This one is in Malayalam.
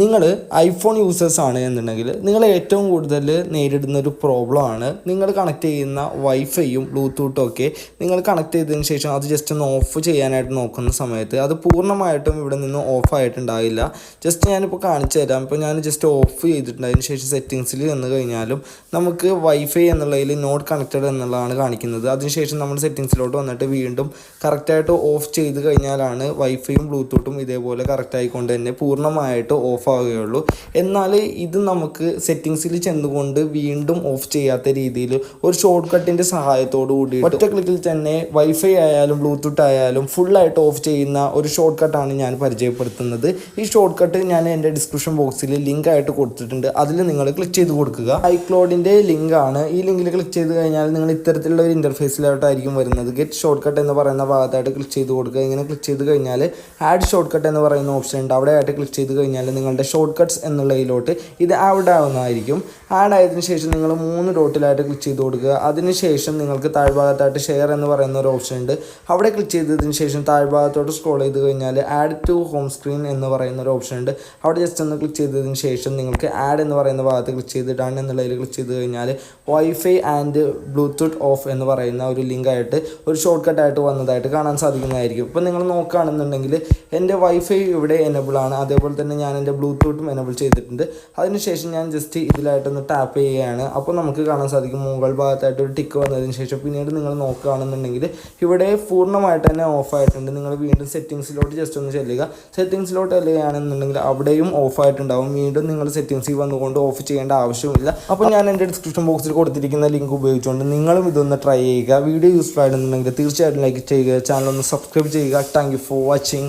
നിങ്ങൾ ഐഫോൺ യൂസേഴ്സ് ആണ് എന്നുണ്ടെങ്കിൽ നിങ്ങൾ ഏറ്റവും കൂടുതൽ നേരിടുന്ന ഒരു പ്രോബ്ലമാണ് നിങ്ങൾ കണക്ട് ചെയ്യുന്ന വൈഫൈയും ബ്ലൂടൂത്തും ഒക്കെ നിങ്ങൾ കണക്ട് ചെയ്തതിന് ശേഷം അത് ജസ്റ്റ് ഒന്ന് ഓഫ് ചെയ്യാനായിട്ട് നോക്കുന്ന സമയത്ത് അത് പൂർണ്ണമായിട്ടും ഇവിടെ നിന്ന് ഓഫ് ആയിട്ടുണ്ടാവില്ല. ജസ്റ്റ് ഞാനിപ്പോൾ കാണിച്ചു തരാം. ഇപ്പോൾ ഞാൻ ജസ്റ്റ് ഓഫ് ചെയ്തിട്ടുണ്ട്. അതിന് ശേഷം സെറ്റിങ്സിൽ വന്നു കഴിഞ്ഞാലും നമുക്ക് വൈഫൈ എന്നുള്ളതിൽ നോട്ട് കണക്റ്റഡ് എന്നുള്ളതാണ് കാണിക്കുന്നത്. അതിനുശേഷം നമ്മൾ സെറ്റിങ്സിലോട്ട് വന്നിട്ട് വീണ്ടും കറക്റ്റായിട്ട് ഓഫ് ചെയ്ത് കഴിഞ്ഞാലാണ് വൈഫൈയും ബ്ലൂടൂത്തും ഇതേപോലെ കറക്റ്റായിക്കൊണ്ട് തന്നെ പൂർണ്ണമായിട്ട് ഓഫ് ആവുകയുള്ളൂ. എന്നാൽ ഇത് നമുക്ക് സെറ്റിങ്സിൽ ചെന്നുകൊണ്ട് വീണ്ടും ഓഫ് ചെയ്യാത്ത രീതിയിൽ ഒരു ഷോർട്ട് കട്ടിൻ്റെ സഹായത്തോടു കൂടി ഒറ്റ ക്ലിക്കിൽ തന്നെ വൈഫൈ ആയാലും ബ്ലൂടൂത്ത് ആയാലും ഫുള്ളായിട്ട് ഓഫ് ചെയ്യുന്ന ഒരു ഷോർട്ട് കട്ടാണ് ഞാൻ പരിചയപ്പെടുത്തുന്നത്. ഈ ഷോർട്ട് കട്ട് ഞാൻ എൻ്റെ ഡിസ്ക്രിപ്ഷൻ ബോക്സിൽ ലിങ്ക് ആയിട്ട് കൊടുത്തിട്ടുണ്ട്. അതിൽ നിങ്ങൾ ക്ലിക്ക് ചെയ്ത് കൊടുക്കുക. ഐക്ലോഡിൻ്റെ ലിങ്കാണ്. ഈ ലിങ്കിൽ ക്ലിക്ക് ചെയ്ത് കഴിഞ്ഞാൽ നിങ്ങൾ ഇത്തരത്തിലുള്ള ഒരു ഇൻ്റർഫേസിലോട്ടായിരിക്കും വരുന്നത്. ഗെറ്റ് ഷോർട്ട് കട്ട് എന്ന് പറയുന്ന ഭാഗത്തായിട്ട് ക്ലിക്ക് ചെയ്ത് കൊടുക്കുക. ഇങ്ങനെ ക്ലിക്ക് ചെയ്ത് കഴിഞ്ഞാൽ ആഡ് ഷോർട്ട് കട്ട് എന്ന് പറയുന്ന ഓപ്ഷൻ ഉണ്ട്. അവിടെ ആയിട്ട് ക്ലിക്ക് ചെയ്ത് കഴിഞ്ഞാൽ നിങ്ങളുടെ ഷോർട്ട് കട്ട്സ് എന്നുള്ളതിലോട്ട് ഇത് ആഡ് ആവുന്നതായിരിക്കും. ആഡ് ആയതിനു ശേഷം നിങ്ങൾ 3 ഡോട്ടിലായിട്ട് ക്ലിക്ക് ചെയ്ത് കൊടുക്കുക. അതിനുശേഷം നിങ്ങൾക്ക് താഴ്ഭാഗത്തായിട്ട് ഷെയർ എന്ന് പറയുന്ന ഒരു ഓപ്ഷൻ ഉണ്ട്. അവിടെ ക്ലിക്ക് ചെയ്തതിന് ശേഷം താഴ്ഭാഗത്തോട്ട് സ്ക്രോൾ ചെയ്ത് കഴിഞ്ഞാൽ ആഡ് ടു ഹോം സ്ക്രീൻ എന്ന് പറയുന്ന ഒരു ഓപ്ഷൻ ഉണ്ട്. അവിടെ ജസ്റ്റ് ഒന്ന് ക്ലിക്ക് ചെയ്തതിന് ശേഷം നിങ്ങൾക്ക് ആഡ് എന്ന് പറയുന്ന ഭാഗത്ത് ക്ലിക്ക് ചെയ്ത് ഡൺ എന്നുള്ളതിൽ ക്ലിക്ക് ചെയ്ത് കഴിഞ്ഞാൽ വൈഫൈ ആൻഡ് ബ്ലൂടൂത്ത് ഓഫ് എന്ന് പറയുന്ന ഒരു ലിങ്കായിട്ട് ഒരു ഷോർട്ട് കട്ടായിട്ട് വന്നതായിട്ട് കാണാൻ സാധിക്കുന്നതായിരിക്കും. ഇപ്പോൾ നിങ്ങൾ നോക്കുകയാണെന്നുണ്ടെങ്കിൽ എൻ്റെ വൈഫൈ ഇവിടെ എനബിൾ ആണ്. അതേപോലെ തന്നെ ഞാൻ എൻ്റെ ബ്ലൂടൂത്തും എനബിൾ ചെയ്തിട്ടുണ്ട്. അതിനുശേഷം ഞാൻ ജസ്റ്റ് ഇതിലായിട്ടൊന്ന് ടാപ്പ് ചെയ്യുകയാണ്. അപ്പോൾ നമുക്ക് കാണാൻ സാധിക്കും മുകൾ ഭാഗത്തായിട്ട് ഒരു ടിക്ക് വന്നതിന് ശേഷം പിന്നീട് നിങ്ങൾ നോക്കുകയാണെന്നുണ്ടെങ്കിൽ ഇവിടെ പൂർണ്ണമായിട്ട് തന്നെ ഓഫായിട്ടുണ്ട്. നിങ്ങൾ വീണ്ടും സെറ്റിങ്സിലോട്ട് ജസ്റ്റ് ഒന്ന് ചെല്ലുക. സെറ്റിങ്സിലോട്ട് ചെല്ലുകയാണെന്നുണ്ടെങ്കിൽ അവിടെയും ഓഫായിട്ടുണ്ടാവും. വീണ്ടും നിങ്ങൾ സെറ്റിങ്സിൽ വന്നുകൊണ്ട് ഓഫ് ചെയ്യേണ്ട ആവശ്യമില്ല. അപ്പോൾ ഞാൻ എൻ്റെ ഡിസ്ക്രിപ്ഷൻ ബോക്സിൽ കൊടുത്തിരിക്കുന്ന ലിങ്ക് ഉപയോഗിച്ചുകൊണ്ട് നിങ്ങളും ഇതൊന്ന് ട്രൈ ചെയ്യുക. വീഡിയോ യൂസ്ഫുൾ ആയിട്ടുണ്ടെങ്കിൽ തീർച്ചയായിട്ടും ലൈക്ക് ചെയ്യുക. ചാനൽ ഒന്ന് സബ്സ്ക്രൈബ് ചെയ്യുക. Thank you for watching.